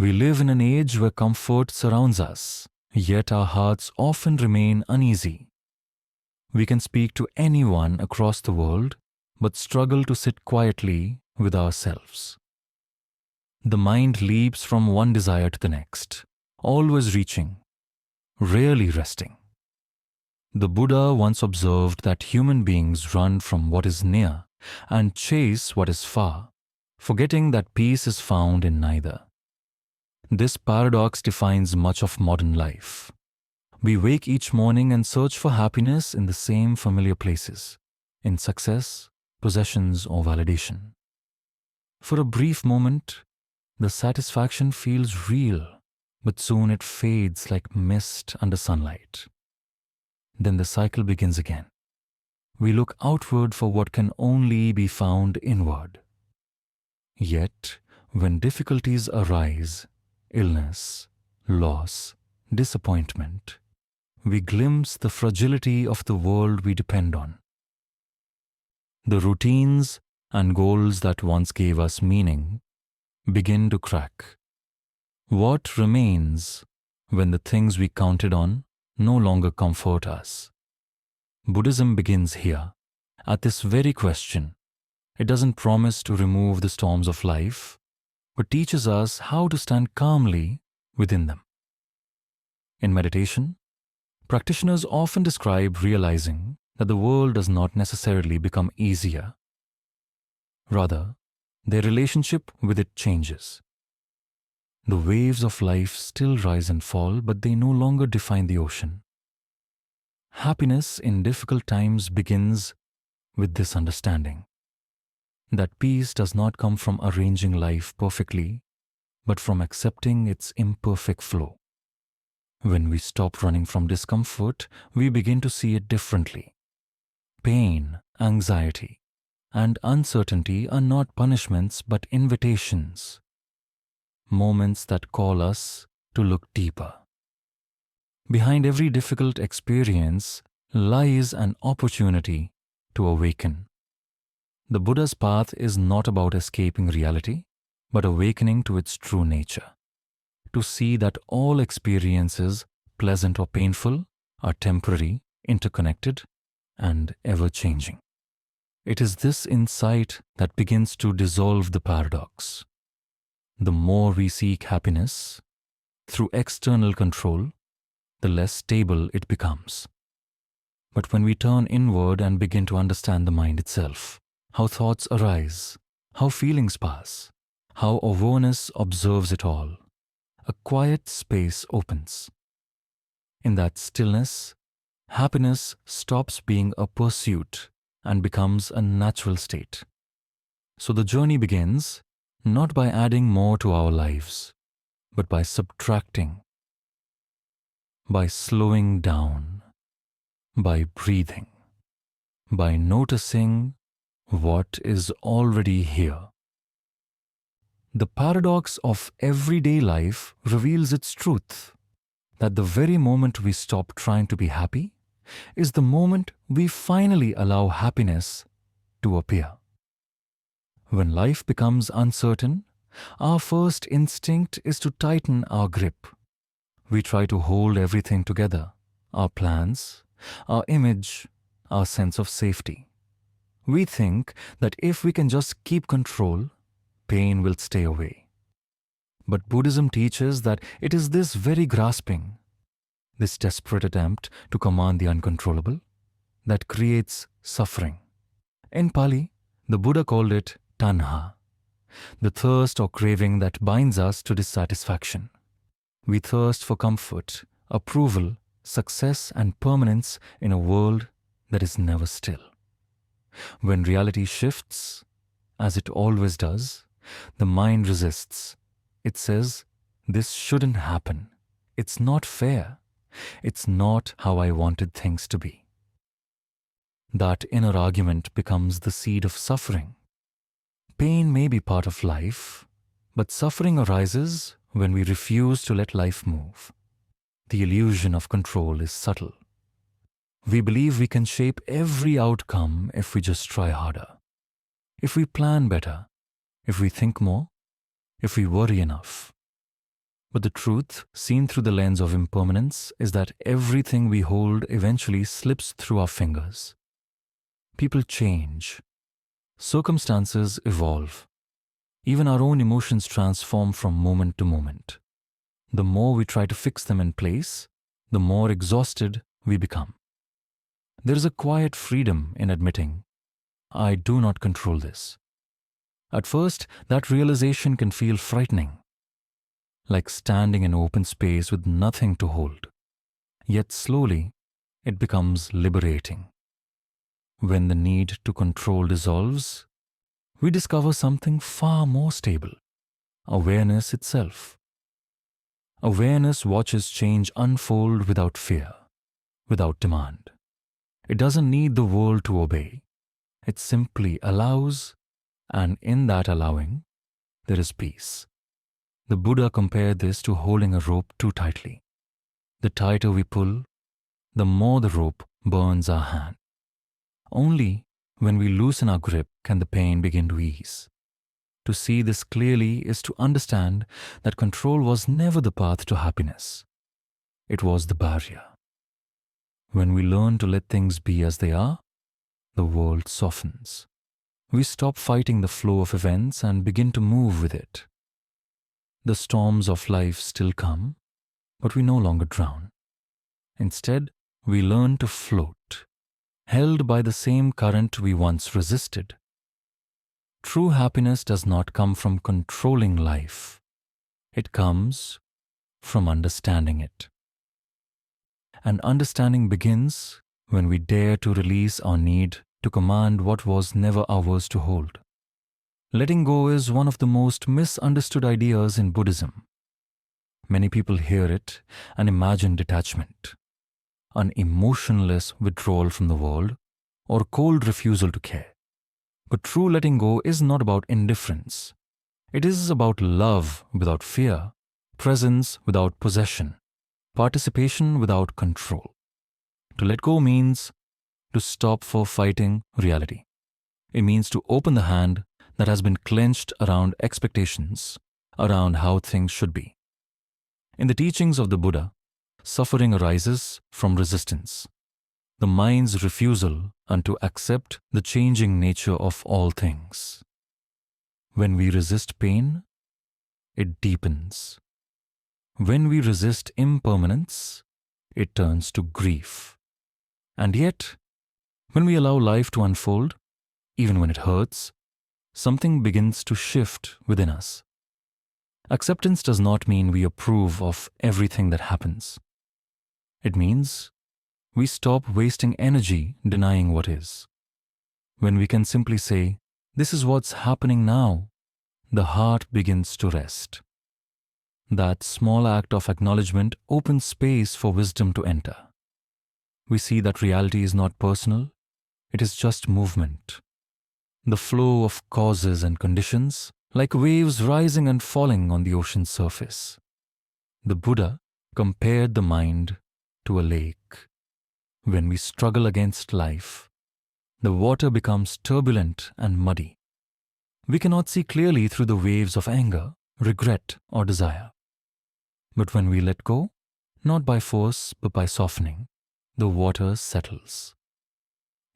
We live in an age where comfort surrounds us, yet our hearts often remain uneasy. We can speak to anyone across the world, but struggle to sit quietly with ourselves. The mind leaps from one desire to the next, always reaching, rarely resting. The Buddha once observed that human beings run from what is near and chase what is far, forgetting that peace is found in neither. This paradox defines much of modern life. We wake each morning and search for happiness in the same familiar places, in success, possessions, or validation. For a brief moment, the satisfaction feels real, but soon it fades like mist under sunlight. Then the cycle begins again. We look outward for what can only be found inward. Yet, when difficulties arise, illness, loss, disappointment, we glimpse the fragility of the world we depend on. The routines and goals that once gave us meaning begin to crack. What remains when the things we counted on no longer comfort us? Buddhism begins here, at this very question. It doesn't promise to remove the storms of life, but teaches us how to stand calmly within them. In meditation, practitioners often describe realizing that the world does not necessarily become easier. Rather, their relationship with it changes. The waves of life still rise and fall, but they no longer define the ocean. Happiness in difficult times begins with this understanding that peace does not come from arranging life perfectly, but from accepting its imperfect flow. When we stop running from discomfort, we begin to see it differently. Pain, anxiety, and uncertainty are not punishments but invitations, moments that call us to look deeper. Behind every difficult experience lies an opportunity to awaken. The Buddha's path is not about escaping reality, but awakening to its true nature. To see that all experiences, pleasant or painful, are temporary, interconnected, and ever-changing. It is this insight that begins to dissolve the paradox. The more we seek happiness through external control, the less stable it becomes. But when we turn inward and begin to understand the mind itself, how thoughts arise, how feelings pass, how awareness observes it all, a quiet space opens. In that stillness, happiness stops being a pursuit and becomes a natural state. So the journey begins not by adding more to our lives, but by subtracting, by slowing down, by breathing, by noticing what is already here. The paradox of everyday life reveals its truth, that the very moment we stop trying to be happy is the moment we finally allow happiness to appear. When life becomes uncertain, our first instinct is to tighten our grip. We try to hold everything together, our plans, our image, our sense of safety. We think that if we can just keep control, pain will stay away. But Buddhism teaches that it is this very grasping, this desperate attempt to command the uncontrollable, that creates suffering. In Pali, the Buddha called it tanha, the thirst or craving that binds us to dissatisfaction. We thirst for comfort, approval, success, and permanence in a world that is never still. When reality shifts, as it always does, the mind resists. It says, "This shouldn't happen. It's not fair. It's not how I wanted things to be." That inner argument becomes the seed of suffering. Pain may be part of life, but suffering arises when we refuse to let life move. The illusion of control is subtle. We believe we can shape every outcome if we just try harder, if we plan better, if we think more, if we worry enough. But the truth, seen through the lens of impermanence, is that everything we hold eventually slips through our fingers. People change. Circumstances evolve. Even our own emotions transform from moment to moment. The more we try to fix them in place, the more exhausted we become. There is a quiet freedom in admitting, I do not control this. At first, that realization can feel frightening, like standing in open space with nothing to hold. Yet slowly, it becomes liberating. When the need to control dissolves, we discover something far more stable, awareness itself. Awareness watches change unfold without fear, without demand. It doesn't need the world to obey. It simply allows, and in that allowing, there is peace. The Buddha compared this to holding a rope too tightly. The tighter we pull, the more the rope burns our hand. Only when we loosen our grip can the pain begin to ease. To see this clearly is to understand that control was never the path to happiness. It was the barrier. When we learn to let things be as they are, the world softens. We stop fighting the flow of events and begin to move with it. The storms of life still come, but we no longer drown. Instead, we learn to float, held by the same current we once resisted. True happiness does not come from controlling life. It comes from understanding it. And understanding begins when we dare to release our need to command what was never ours to hold. Letting go is one of the most misunderstood ideas in Buddhism. Many people hear it and imagine detachment, an emotionless withdrawal from the world, or cold refusal to care. But true letting go is not about indifference. It is about love without fear, presence without possession, participation without control. To let go means to stop for fighting reality. It means to open the hand that has been clenched around expectations, around how things should be. In the teachings of the Buddha, suffering arises from resistance, the mind's refusal to accept the changing nature of all things. When we resist pain, it deepens. When we resist impermanence, it turns to grief. And yet, when we allow life to unfold, even when it hurts, something begins to shift within us. Acceptance does not mean we approve of everything that happens. It means we stop wasting energy denying what is. When we can simply say, this is what's happening now, the heart begins to rest. That small act of acknowledgement opens space for wisdom to enter. We see that reality is not personal, it is just movement. The flow of causes and conditions, like waves rising and falling on the ocean's surface. The Buddha compared the mind to a lake. When we struggle against life, the water becomes turbulent and muddy. We cannot see clearly through the waves of anger, regret, or desire. But when we let go, not by force but by softening, the water settles.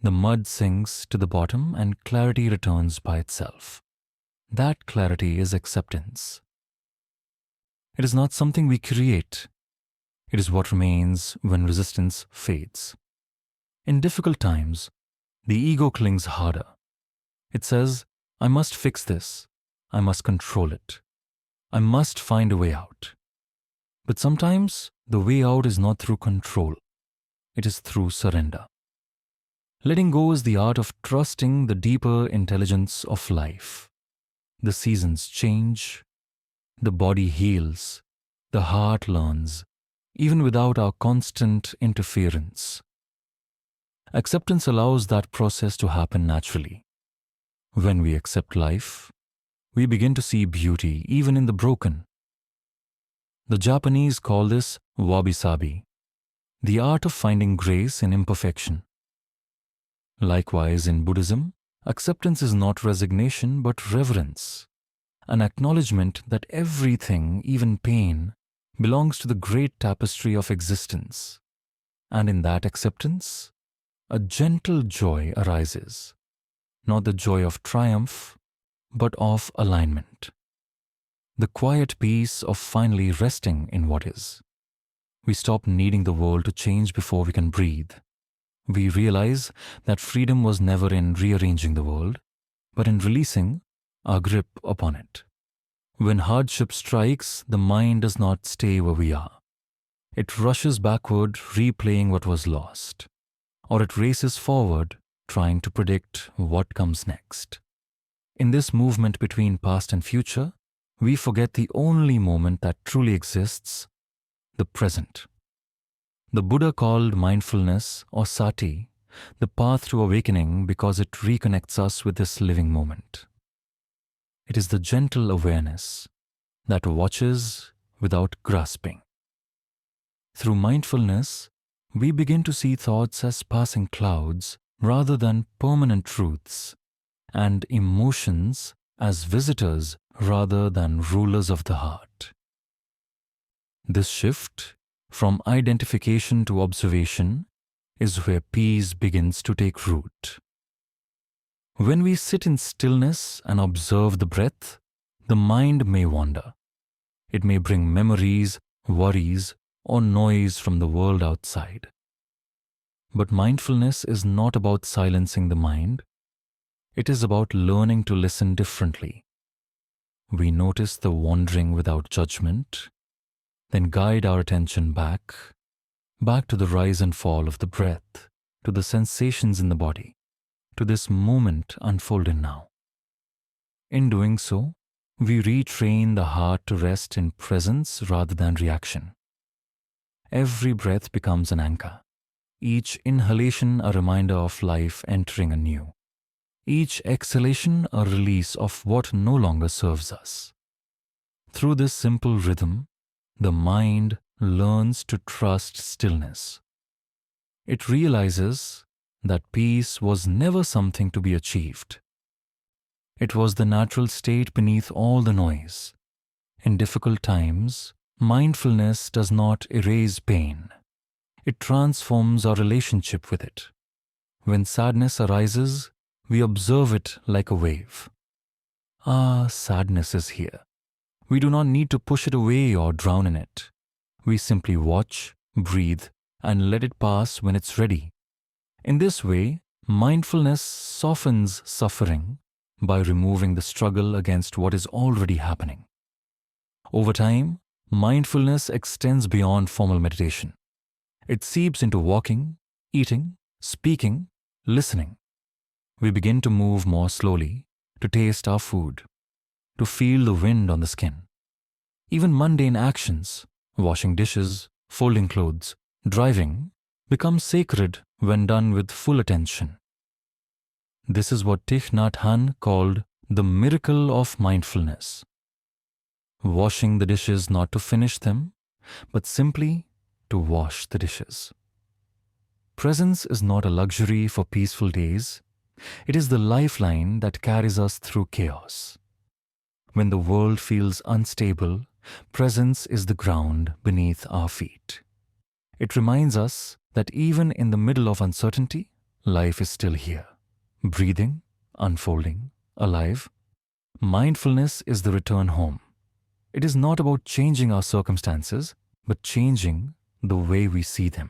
The mud sinks to the bottom and clarity returns by itself. That clarity is acceptance. It is not something we create. It is what remains when resistance fades. In difficult times, the ego clings harder. It says, I must fix this. I must control it. I must find a way out. But sometimes the way out is not through control. It is through surrender. Letting go is the art of trusting the deeper intelligence of life. The seasons change, the body heals, the heart learns, even without our constant interference. Acceptance allows that process to happen naturally. When we accept life, we begin to see beauty even in the broken. The Japanese call this wabi-sabi, the art of finding grace in imperfection. Likewise, in Buddhism, acceptance is not resignation but reverence, an acknowledgement that everything, even pain, belongs to the great tapestry of existence, and in that acceptance, a gentle joy arises, not the joy of triumph, but of alignment. The quiet peace of finally resting in what is. We stop needing the world to change before we can breathe. We realize that freedom was never in rearranging the world, but in releasing our grip upon it. When hardship strikes, the mind does not stay where we are. It rushes backward, replaying what was lost, or it races forward, trying to predict what comes next. In this movement between past and future, we forget the only moment that truly exists, the present. The Buddha called mindfulness, or sati, the path to awakening because it reconnects us with this living moment. It is the gentle awareness that watches without grasping. Through mindfulness, we begin to see thoughts as passing clouds rather than permanent truths, and emotions as visitors rather than rulers of the heart. This shift from identification to observation is where peace begins to take root. When we sit in stillness and observe the breath, the mind may wander. It may bring memories, worries, or noise from the world outside. But mindfulness is not about silencing the mind. It is about learning to listen differently. We notice the wandering without judgment, then guide our attention back to the rise and fall of the breath, to the sensations in the body, to this moment unfolding now. In doing so, we retrain the heart to rest in presence rather than reaction. Every breath becomes an anchor, each inhalation a reminder of life entering anew, each exhalation a release of what no longer serves us. Through this simple rhythm, the mind learns to trust stillness. It realizes that peace was never something to be achieved. It was the natural state beneath all the noise. In difficult times, mindfulness does not erase pain. It transforms our relationship with it. When sadness arises, we observe it like a wave. Sadness is here. We do not need to push it away or drown in it. We simply watch, breathe, and let it pass when it's ready. In this way, mindfulness softens suffering by removing the struggle against what is already happening. Over time, mindfulness extends beyond formal meditation. It seeps into walking, eating, speaking, listening. We begin to move more slowly, to taste our food, to feel the wind on the skin. Even mundane actions, washing dishes, folding clothes, driving, become sacred when done with full attention. This is what Thich Nhat Hanh called the miracle of mindfulness. Washing the dishes not to finish them, but simply to wash the dishes. Presence is not a luxury for peaceful days. It is the lifeline that carries us through chaos. When the world feels unstable, presence is the ground beneath our feet. It reminds us that even in the middle of uncertainty, life is still here, breathing, unfolding, alive. Mindfulness is the return home. It is not about changing our circumstances, but changing the way we see them.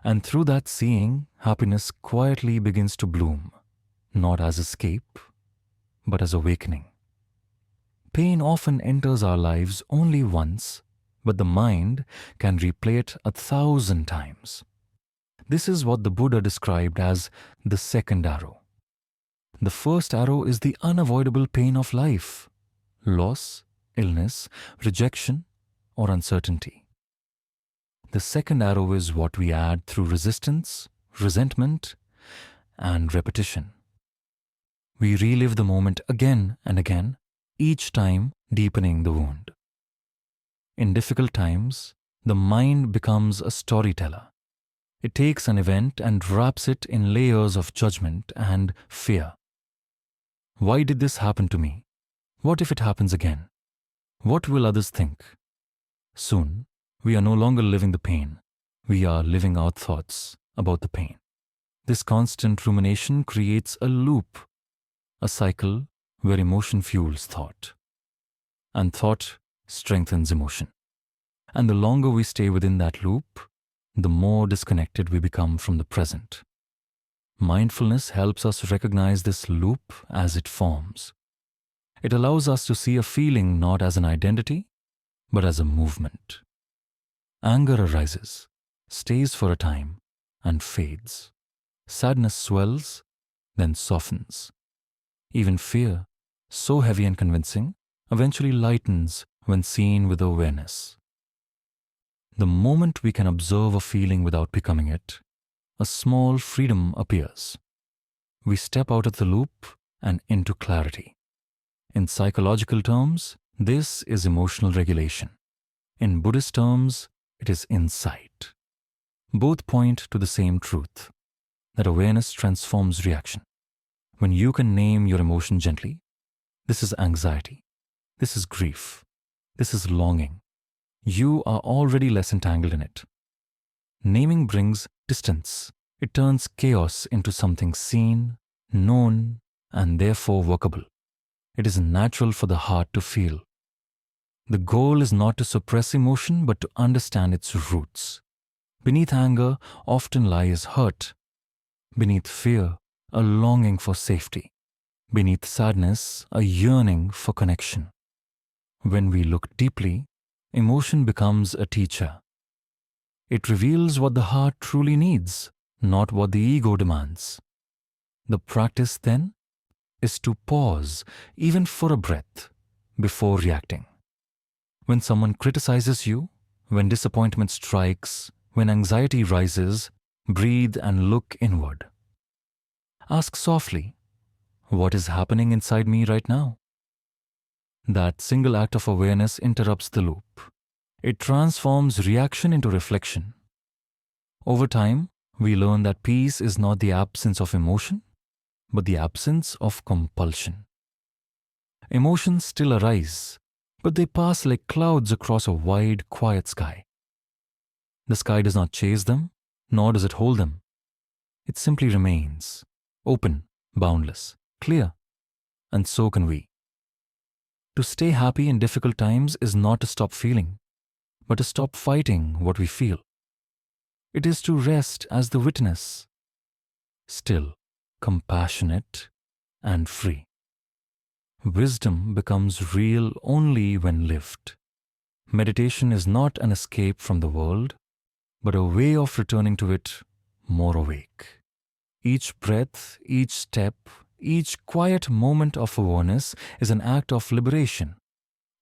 And through that seeing, happiness quietly begins to bloom, not as escape, but as awakening. Pain often enters our lives only once, but the mind can replay it 1,000 times. This is what the Buddha described as the second arrow. The first arrow is the unavoidable pain of life, loss, illness, rejection, or uncertainty. The second arrow is what we add through resistance, resentment, and repetition. We relive the moment again and again, each time deepening the wound. In difficult times, the mind becomes a storyteller. It takes an event and wraps it in layers of judgment and fear. Why did this happen to me? What if it happens again? What will others think? Soon, we are no longer living the pain. We are living our thoughts about the pain. This constant rumination creates a loop, a cycle where emotion fuels thought, and thought strengthens emotion. And the longer we stay within that loop, the more disconnected we become from the present. Mindfulness helps us recognize this loop as it forms. It allows us to see a feeling not as an identity, but as a movement. Anger arises, stays for a time, and fades. Sadness swells, then softens. Even fear, so heavy and convincing, eventually lightens when seen with awareness. The moment we can observe a feeling without becoming it, a small freedom appears. We step out of the loop and into clarity. In psychological terms, this is emotional regulation. In Buddhist terms, it is insight. Both point to the same truth, that awareness transforms reaction. When you can name your emotion gently, this is anxiety, this is grief, this is longing, you are already less entangled in it. Naming brings distance. It turns chaos into something seen, known, and therefore workable. It is natural for the heart to feel. The goal is not to suppress emotion, but to understand its roots. Beneath anger often lies hurt. Beneath fear, a longing for safety. Beneath sadness, a yearning for connection. When we look deeply, emotion becomes a teacher. It reveals what the heart truly needs, not what the ego demands. The practice, then, is to pause, even for a breath, before reacting. When someone criticizes you, when disappointment strikes, when anxiety rises, breathe and look inward. Ask softly, what is happening inside me right now? That single act of awareness interrupts the loop. It transforms reaction into reflection. Over time, we learn that peace is not the absence of emotion, but the absence of compulsion. Emotions still arise, but they pass like clouds across a wide, quiet sky. The sky does not chase them, nor does it hold them. It simply remains, open, boundless, clear, and so can we. To stay happy in difficult times is not to stop feeling, but to stop fighting what we feel. It is to rest as the witness, still, compassionate, and free. Wisdom becomes real only when lived. Meditation is not an escape from the world, but a way of returning to it more awake. Each breath, each step, each quiet moment of awareness is an act of liberation,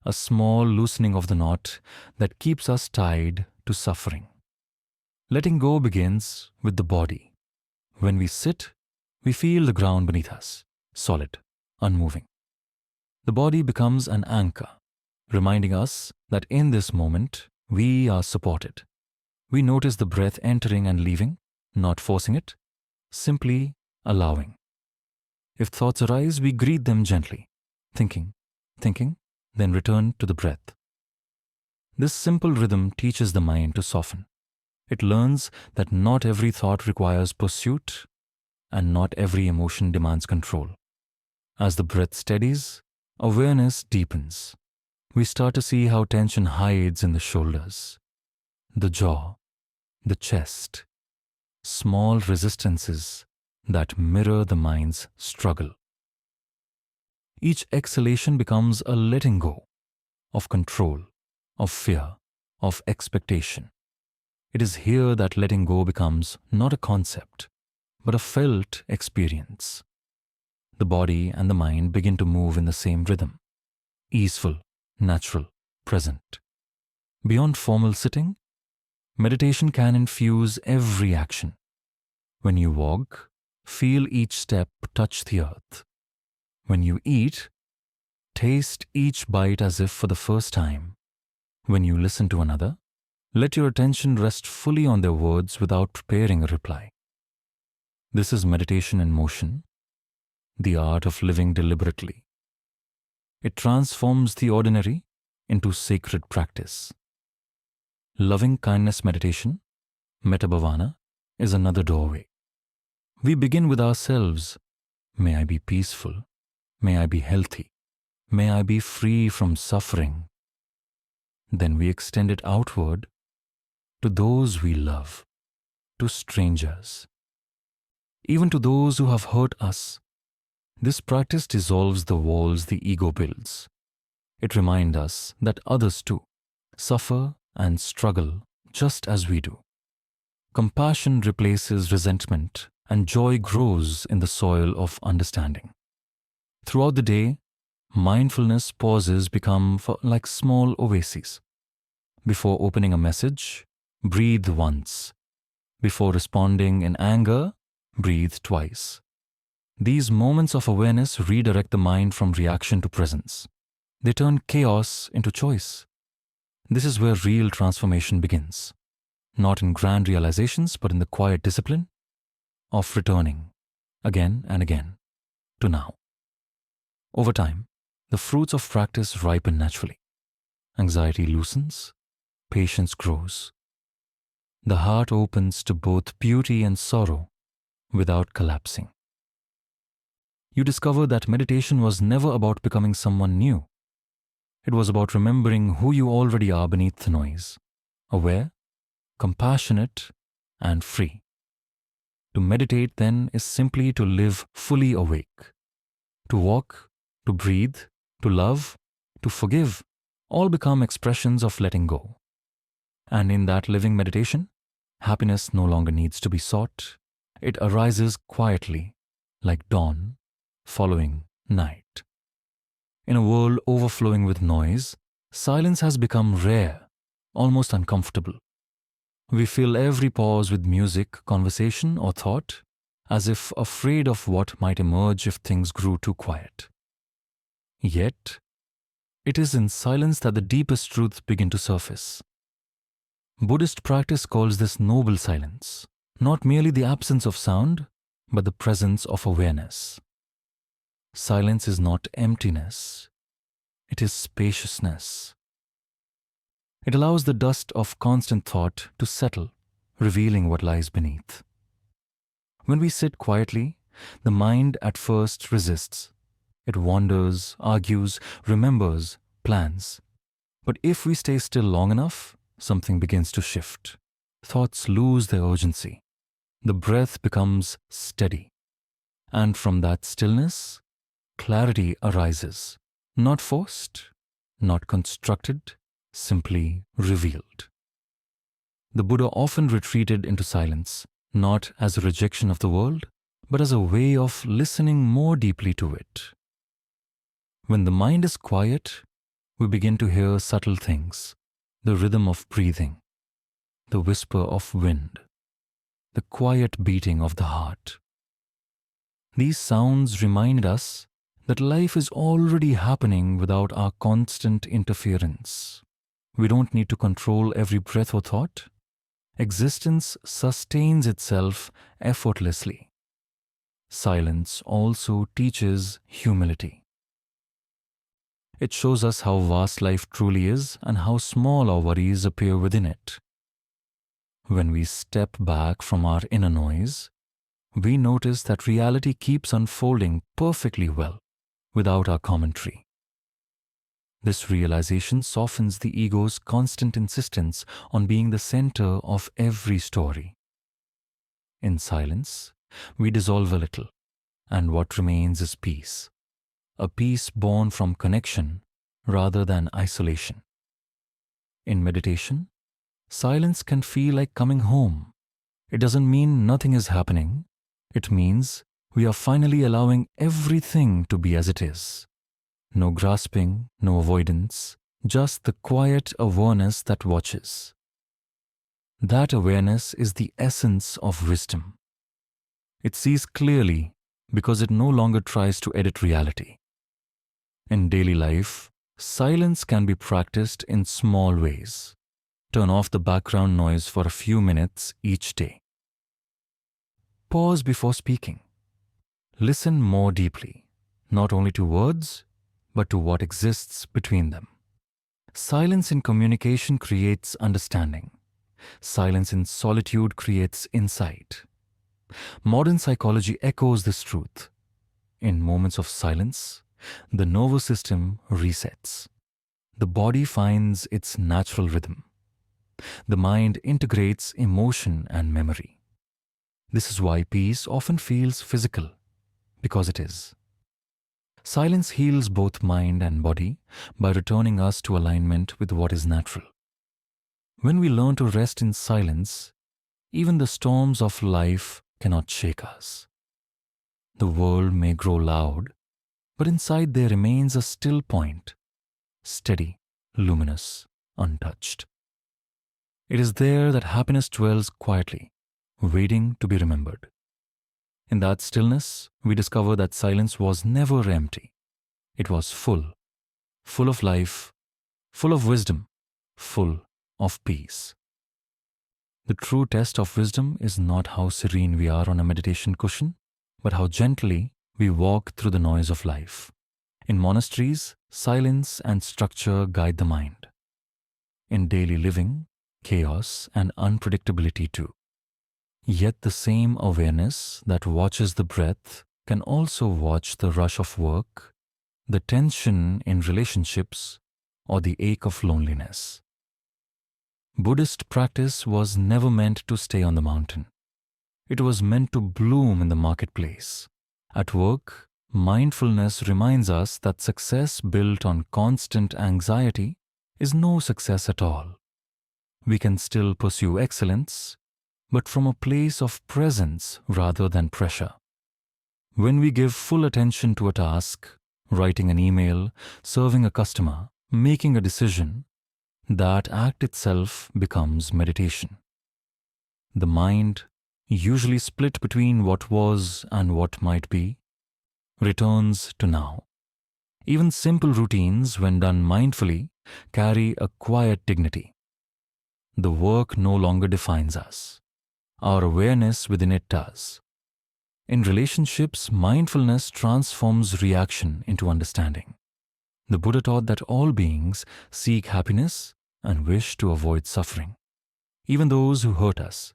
a small loosening of the knot that keeps us tied to suffering. Letting go begins with the body. When we sit, we feel the ground beneath us, solid, unmoving. The body becomes an anchor, reminding us that in this moment, we are supported. We notice the breath entering and leaving, not forcing it, simply allowing. If thoughts arise, we greet them gently, thinking, then return to the breath. This simple rhythm teaches the mind to soften. It learns that not every thought requires pursuit, and not every emotion demands control. As the breath steadies, awareness deepens. We start to see how tension hides in the shoulders, the jaw, the chest, small resistances that mirror the mind's struggle. Each exhalation becomes a letting go of control, of fear, of expectation. It is here that letting go becomes not a concept, but a felt experience. The body and the mind begin to move in the same rhythm, easeful, natural, present. Beyond formal sitting, meditation can infuse every action. When you walk, feel each step touch the earth. When you eat, taste each bite as if for the first time. When you listen to another, let your attention rest fully on their words without preparing a reply. This is meditation in motion, the art of living deliberately. It transforms the ordinary into sacred practice. Loving kindness meditation, metabhavana, is another doorway. We begin with ourselves. May I be peaceful. May I be healthy. May I be free from suffering. Then we extend it outward to those we love, to strangers, even to those who have hurt us. This practice dissolves the walls the ego builds. It reminds us that others too suffer and struggle just as we do. Compassion replaces resentment, and joy grows in the soil of understanding. Throughout the day, mindfulness pauses become like small oases. Before opening a message, breathe once. Before responding in anger, breathe twice. These moments of awareness redirect the mind from reaction to presence. They turn chaos into choice. This is where real transformation begins, not in grand realizations, but in the quiet discipline of returning again and again to now. Over time, the fruits of practice ripen naturally. Anxiety loosens, patience grows. The heart opens to both beauty and sorrow without collapsing. You discover that meditation was never about becoming someone new. It was about remembering who you already are beneath the noise, aware, compassionate, and free. To meditate, then, is simply to live fully awake. To walk, to breathe, to love, to forgive, all become expressions of letting go. And in that living meditation, happiness no longer needs to be sought. It arises quietly, like dawn following night. In a world overflowing with noise, silence has become rare, almost uncomfortable. We fill every pause with music, conversation, or thought, as if afraid of what might emerge if things grew too quiet. Yet, it is in silence that the deepest truths begin to surface. Buddhist practice calls this noble silence, not merely the absence of sound, but the presence of awareness. Silence is not emptiness, it is spaciousness. It allows the dust of constant thought to settle, revealing what lies beneath. When we sit quietly, the mind at first resists. It wanders, argues, remembers, plans. But if we stay still long enough, something begins to shift. Thoughts lose their urgency. The breath becomes steady. And from that stillness, clarity arises, not forced, not constructed, simply revealed. The Buddha often retreated into silence, not as a rejection of the world, but as a way of listening more deeply to it. When the mind is quiet, we begin to hear subtle things, the rhythm of breathing, the whisper of wind, the quiet beating of the heart. These sounds remind us that life is already happening without our constant interference. We don't need to control every breath or thought. Existence sustains itself effortlessly. Silence also teaches humility. It shows us how vast life truly is and how small our worries appear within it. When we step back from our inner noise, we notice that reality keeps unfolding perfectly well without our commentary. This realization softens the ego's constant insistence on being the center of every story. In silence, we dissolve a little, and what remains is peace, a peace born from connection rather than isolation. In meditation, silence can feel like coming home. It doesn't mean nothing is happening. It means we are finally allowing everything to be as it is. No grasping, no avoidance, just the quiet awareness that watches. That awareness is the essence of wisdom. It sees clearly because it no longer tries to edit reality. In daily life, silence can be practiced in small ways. Turn off the background noise for a few minutes each day. Pause before speaking. Listen more deeply, not only to words, but to what exists between them. Silence in communication creates understanding. Silence in solitude creates insight. Modern psychology echoes this truth. In moments of silence, the nervous system resets. The body finds its natural rhythm. The mind integrates emotion and memory. This is why peace often feels physical, because it is. Silence heals both mind and body by returning us to alignment with what is natural. When we learn to rest in silence, even the storms of life cannot shake us. The world may grow loud, but inside there remains a still point, steady, luminous, untouched. It is there that happiness dwells quietly, waiting to be remembered. In that stillness, we discover that silence was never empty. It was full, full of life, full of wisdom, full of peace. The true test of wisdom is not how serene we are on a meditation cushion, but how gently we walk through the noise of life. In monasteries, silence and structure guide the mind. In daily living, chaos and unpredictability too. Yet the same awareness that watches the breath can also watch the rush of work, the tension in relationships, or the ache of loneliness. Buddhist practice was never meant to stay on the mountain. It was meant to bloom in the marketplace. At work, mindfulness reminds us that success built on constant anxiety is no success at all. We can still pursue excellence, but from a place of presence rather than pressure. When we give full attention to a task, writing an email, serving a customer, making a decision, that act itself becomes meditation. The mind, usually split between what was and what might be, returns to now. Even simple routines, when done mindfully, carry a quiet dignity. The work no longer defines us. Our awareness within it does. In relationships, mindfulness transforms reaction into understanding. The Buddha taught that all beings seek happiness and wish to avoid suffering, even those who hurt us.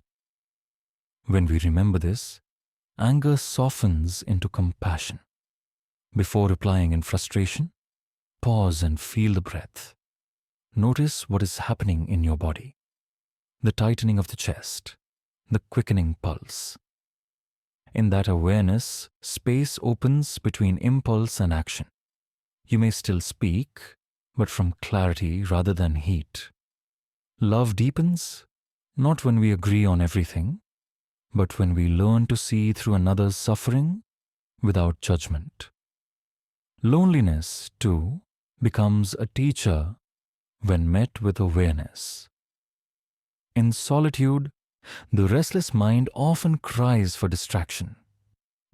When we remember this, anger softens into compassion. Before replying in frustration, pause and feel the breath. Notice what is happening in your body. The tightening of the chest, the quickening pulse. In that awareness, space opens between impulse and action. You may still speak, but from clarity rather than heat. Love deepens, not when we agree on everything, but when we learn to see through another's suffering without judgment. Loneliness, too, becomes a teacher when met with awareness. In solitude, the restless mind often cries for distraction.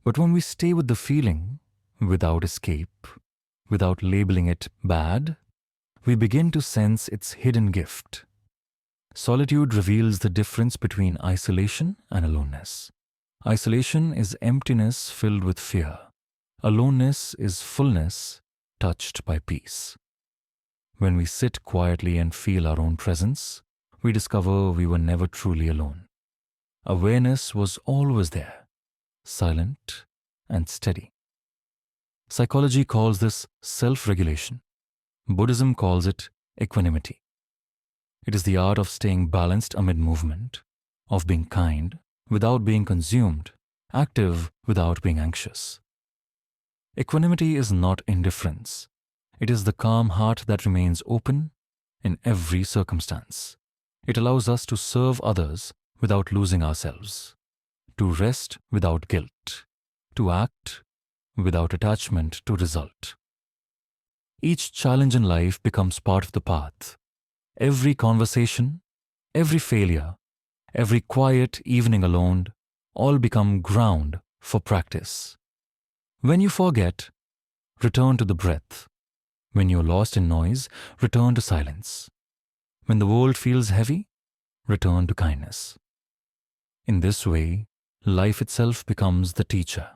But when we stay with the feeling, without escape, without labeling it bad, we begin to sense its hidden gift. Solitude reveals the difference between isolation and aloneness. Isolation is emptiness filled with fear. Aloneness is fullness touched by peace. When we sit quietly and feel our own presence, we discover we were never truly alone. Awareness was always there, silent and steady. Psychology calls this self-regulation. Buddhism calls it equanimity. It is the art of staying balanced amid movement, of being kind without being consumed, active without being anxious. Equanimity is not indifference. It is the calm heart that remains open in every circumstance. It allows us to serve others without losing ourselves, to rest without guilt, to act without attachment to result. Each challenge in life becomes part of the path. Every conversation, every failure, every quiet evening alone, all become ground for practice. When you forget, return to the breath. When you're lost in noise, return to silence. When the world feels heavy, return to kindness. In this way, life itself becomes the teacher.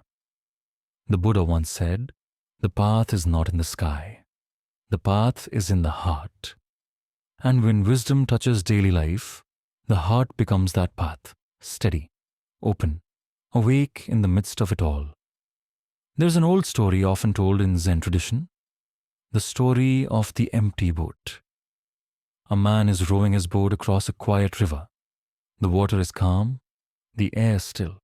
The Buddha once said, "The path is not in the sky. The path is in the heart." And when wisdom touches daily life, the heart becomes that path, steady, open, awake in the midst of it all. There's an old story often told in Zen tradition, the story of the empty boat. A man is rowing his boat across a quiet river. The water is calm, the air still.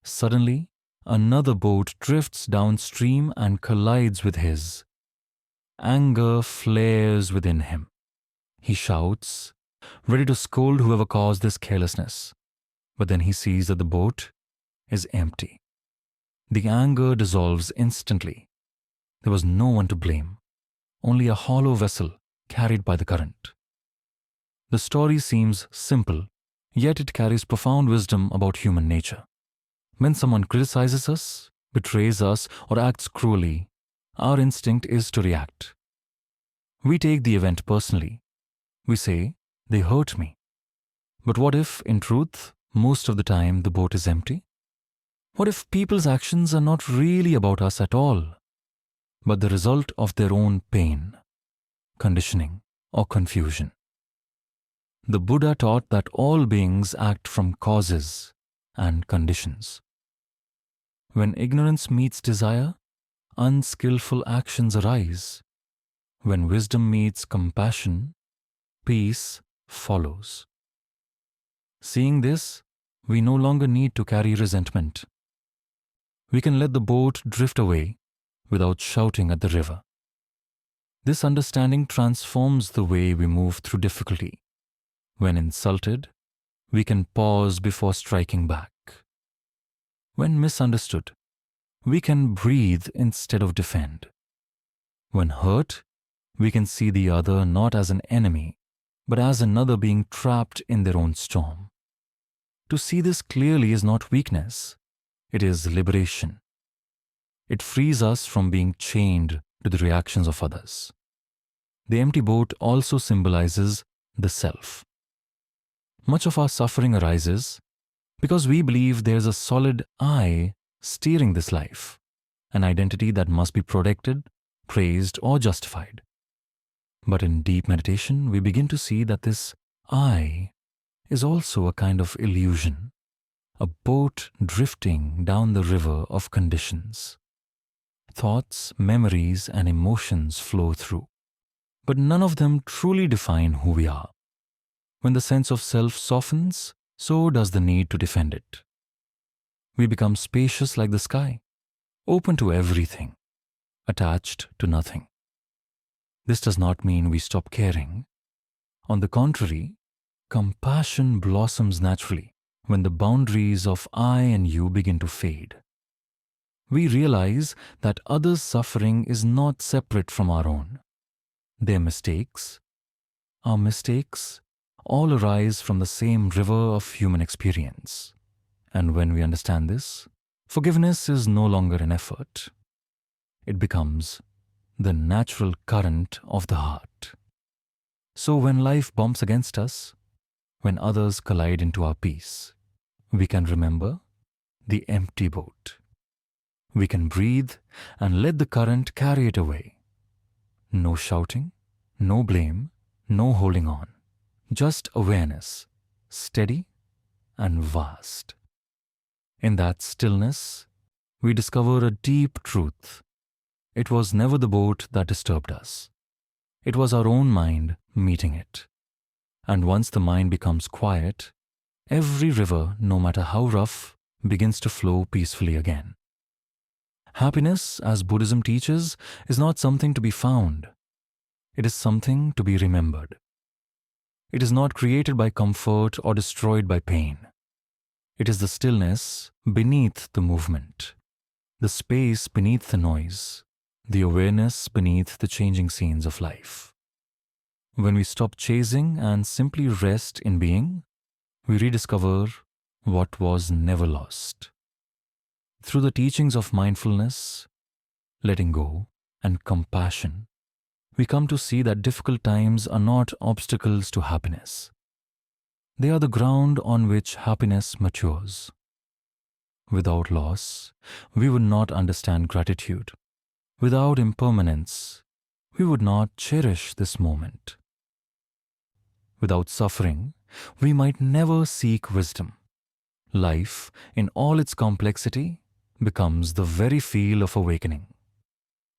Suddenly, another boat drifts downstream and collides with his. Anger flares within him. He shouts, ready to scold whoever caused this carelessness. But then he sees that the boat is empty. The anger dissolves instantly. There was no one to blame, only a hollow vessel carried by the current. The story seems simple, yet it carries profound wisdom about human nature. When someone criticizes us, betrays us, or acts cruelly, our instinct is to react. We take the event personally. We say, they hurt me. But what if, in truth, most of the time the boat is empty? What if people's actions are not really about us at all, but the result of their own pain, conditioning, or confusion? The Buddha taught that all beings act from causes and conditions. When ignorance meets desire, unskillful actions arise. When wisdom meets compassion, peace follows. Seeing this, we no longer need to carry resentment. We can let the boat drift away without shouting at the river. This understanding transforms the way we move through difficulty. When insulted, we can pause before striking back. When misunderstood, we can breathe instead of defend. When hurt, we can see the other not as an enemy, but as another being trapped in their own storm. To see this clearly is not weakness, it is liberation. It frees us from being chained to the reactions of others. The empty boat also symbolizes the self. Much of our suffering arises because we believe there is a solid I steering this life, an identity that must be protected, praised, or justified. But in deep meditation, we begin to see that this I is also a kind of illusion, a boat drifting down the river of conditions. Thoughts, memories, and emotions flow through, but none of them truly define who we are. When the sense of self softens, so does the need to defend it. We become spacious like the sky, open to everything, attached to nothing. This does not mean we stop caring. On the contrary, compassion blossoms naturally when the boundaries of I and you begin to fade. We realize that others' suffering is not separate from our own. Their mistakes, our mistakes, all arise from the same river of human experience. And when we understand this, forgiveness is no longer an effort. It becomes the natural current of the heart. So when life bumps against us, when others collide into our peace, we can remember the empty boat. We can breathe and let the current carry it away. No shouting, no blame, no holding on. Just awareness, steady and vast. In that stillness, we discover a deep truth. It was never the boat that disturbed us. It was our own mind meeting it. And once the mind becomes quiet, every river, no matter how rough, begins to flow peacefully again. Happiness, as Buddhism teaches, is not something to be found. It is something to be remembered. It is not created by comfort or destroyed by pain. It is the stillness beneath the movement, the space beneath the noise, the awareness beneath the changing scenes of life. When we stop chasing and simply rest in being, we rediscover what was never lost. Through the teachings of mindfulness, letting go, and compassion, we come to see that difficult times are not obstacles to happiness. They are the ground on which happiness matures. Without loss, we would not understand gratitude. Without impermanence, we would not cherish this moment. Without suffering, we might never seek wisdom. Life, in all its complexity, becomes the very feel of awakening.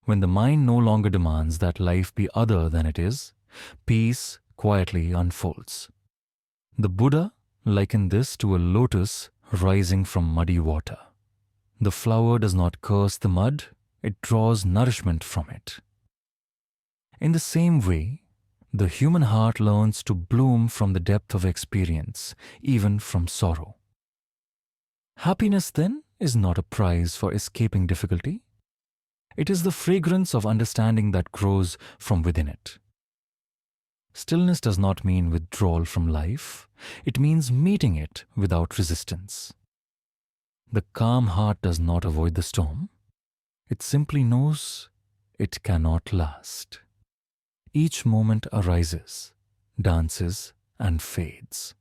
When the mind no longer demands that life be other than it is, peace quietly unfolds. The Buddha likened this to a lotus rising from muddy water. The flower does not curse the mud, it draws nourishment from it. In the same way, the human heart learns to bloom from the depth of experience, even from sorrow. Happiness, then, is not a prize for escaping difficulty. It is the fragrance of understanding that grows from within it. Stillness does not mean withdrawal from life. It means meeting it without resistance. The calm heart does not avoid the storm. It simply knows it cannot last. Each moment arises, dances, and fades.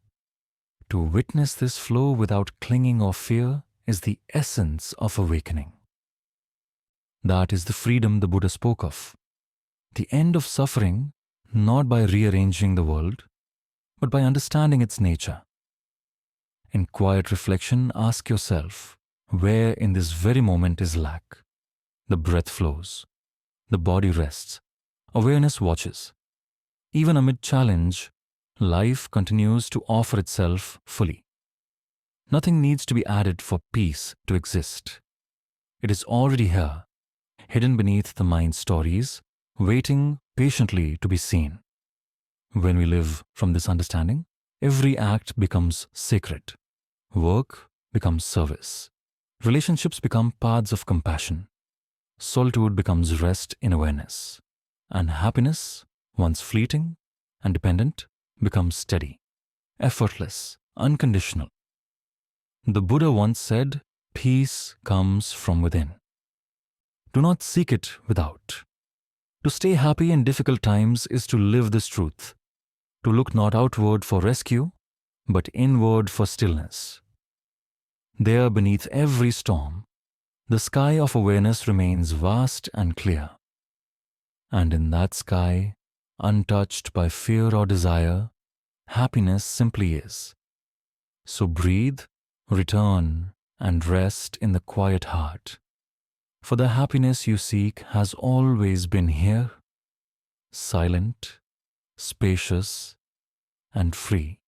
To witness this flow without clinging or fear is the essence of awakening. That is the freedom the Buddha spoke of. The end of suffering, not by rearranging the world, but by understanding its nature. In quiet reflection, ask yourself, where in this very moment is lack? The breath flows. The body rests. Awareness watches. Even amid challenge, life continues to offer itself fully. Nothing needs to be added for peace to exist. It is already here, hidden beneath the mind's stories, waiting patiently to be seen. When we live from this understanding, every act becomes sacred. Work becomes service. Relationships become paths of compassion. Solitude becomes rest in awareness. And happiness, once fleeting and dependent, becomes steady, effortless, unconditional. The Buddha once said, "Peace comes from within." Do not seek it without. To stay happy in difficult times is to live this truth, to look not outward for rescue, but inward for stillness. There, beneath every storm, the sky of awareness remains vast and clear. And in that sky, untouched by fear or desire, happiness simply is. So breathe, return, and rest in the quiet heart. For the happiness you seek has always been here, silent, spacious, and free.